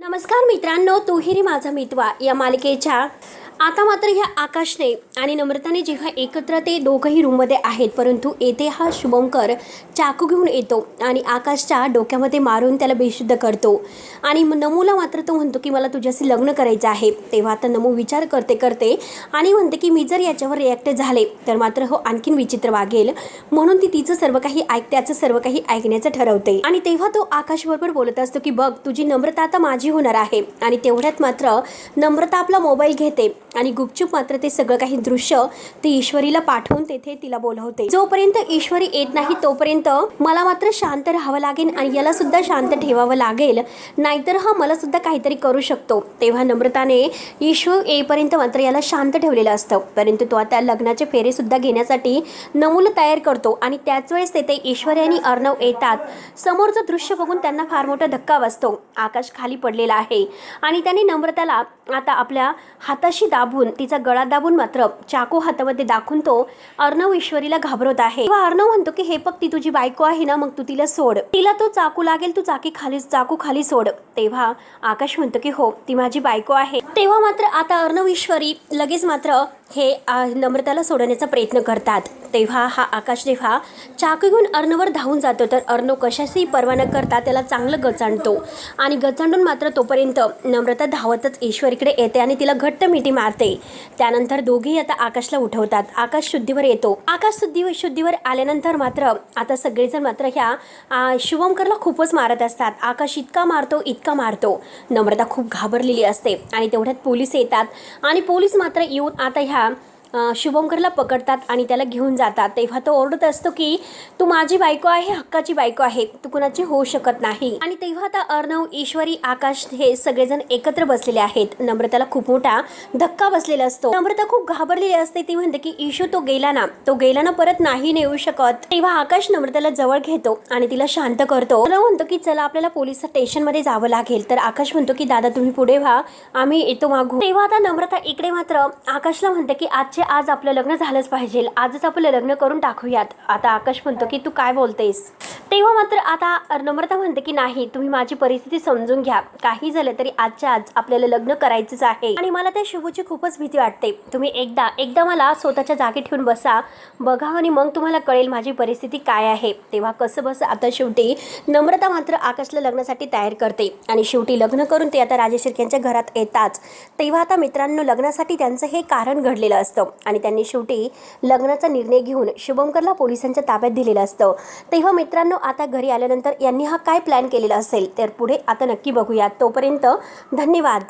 नमस्कार मित्रांनो, तू ही रे माझा मितवा या मालिकेच्या आता मात्र ह्या आकाशने आणि नम्रताने जेव्हा एकत्र ते दोघंही रूममध्ये आहेत, परंतु येथे हा शुभंकर चाकू घेऊन येतो आणि आकाशच्या डोक्यामध्ये मारून त्याला बेशुद्ध करतो आणि नमूला मात्र तो म्हणतो की मला तुझ्याशी लग्न करायचं आहे. तेव्हा आता नमू विचार करते आणि म्हणते की मी जर याच्यावर रिॲक्ट झाले तर मात्र हो आणखीन विचित्र वागेल, म्हणून ती तिचं सर्व काही त्याचं सर्व काही ऐकण्याचं ठरवते. आणि तेव्हा तो आकाशबरोबर बोलत असतो की बघ, तुझी नम्रता आता माझी होणार आहे. आणि तेवढ्यात मात्र नम्रता आपला मोबाईल घेते आणि गुपचूप मात्र ते सगळं काही दृश्य ती ईश्वरीला पाठवून तेथे तिला बोलवते. जोपर्यंत ईश्वरी येत नाही तोपर्यंत मला मात्र शांत राहावं लागेल आणि याला सुद्धा शांत ठेवावं लागेल, नाहीतर हा मला सुद्धा काहीतरी करू शकतो. तेव्हा नम्रताने ईश्वर येईपर्यंत मात्र याला शांत ठेवलेलं असतं, परंतु तो आता लग्नाचे फेरे सुद्धा घेण्यासाठी नमूला तयार करतो. आणि त्याच वेळेस तेथे ईश्वरी आणि अर्णव येतात. समोरचं दृश्य बघून त्यांना फार मोठा धक्का बसतो. आकाश खाली पडलेला आहे आणि त्याने नम्रताला आता आपल्या हाताशी दाबून तिचा गळा दाबून मात्र चाकू हातामध्ये दाखवून तो अर्णव ईश्वरीला घाबरत आहे. तेव्हा अर्णव म्हणतो की हे बघ, ती तुझी बायको आहे ना, मग तू तिला सोड, तिला तो चाकू लागेल, तू चाकू खाली सोड. तेव्हा आकाश म्हणतो की हो, ती माझी बायको आहे. तेव्हा मात्र आता अर्णव ईश्वरी लगेच मात्र हे नम्रताला सोडण्याचा प्रयत्न करतात. तेव्हा हा आकाश जेव्हा चाकू घेऊन अर्णववर धावून जातो तर अर्णव कशाशी पर्वा न करता त्याला चांगलं गचांडतो आणि गचांडून मात्र तोपर्यंत नम्रता धावतच ईश्वरीकडे येते आणि तिला घट्ट मिठी मारते. त्यानंतर दोघेही आता आकाशला उठवतात. आकाश शुद्धीवर येतो. आकाश शुद्धीवर आल्यानंतर मात्र आता सगळेजण मात्र ह्या शुभंकरला खूपच मारत असतात. आकाश इतका मारतो. नम्रता खूप घाबरलेली असते आणि तेवढ्यात पोलीस येतात आणि पोलीस मात्र येऊन आता ह्या शुभंकरला पकडतात आणि त्याला घेऊन जातात. तेव्हा तो ओरडत असतो की तू माझी बायको आहे, हक्काची बायको आहे, तू कुणाची होऊ शकत नाही. आणि तेव्हा आता अर्णव, ईश्वरी, आकाश हे सगळेजण एकत्र बसलेले आहेत. नम्रताला खूप मोठा धक्का बसलेला असतो. नम्रता खूप घाबरलेली असते. ती म्हणते की ईशू तो गेला ना परत नाही येऊ शकत. तेव्हा आकाश नम्रताला जवळ घेतो आणि तिला शांत करतो. अर्णव म्हणतो की चला आपल्याला पोलीस स्टेशनमध्ये जावं लागेल. तर आकाश म्हणतो की दादा तुम्ही पुढे व्हा, आम्ही येतो मागू. तेव्हा आता नम्रता इकडे मात्र आकाशला म्हणते की आज आपलं लग्न झालंच पाहिजे, आजच आपलं लग्न करून टाकूयात. आता आकाश म्हणतो की तू काय बोलतेस. तेव्हा मात्र आता नम्रता म्हणते की नाही, तुम्ही माझी परिस्थिती समजून घ्या, काही झालं तरी आजच्या आज आपल्याला लग्न करायचंच आहे आणि मला त्या शुभूची खूपच भीती वाटते. तुम्ही एकदा मला स्वतःच्या जागी ठेवून बघा आणि मग तुम्हाला कळेल माझी परिस्थिती काय आहे. तेव्हा कसं बस आता शेवटी नम्रता मात्र आकाशला लग्नासाठी तयार करते आणि शेवटी लग्न करून ते आता राजेश यांच्या घरात येतात. तेव्हा आता मित्रांनो, लग्नासाठी त्यांचं हे कारण घडलेलं असतं आणि त्यांनी शेवटी लग्नाचा निर्णय घेऊन शुभंकरला पोलिसांच्या ताब्यात दिलेलं असतं. तेव्हा मित्रांनो, आता घरी आल्यानंतर यांनी हा काय प्लॅन केलेला असेल तर पुढे आता नक्की बघूयात. तोपर्यंत धन्यवाद.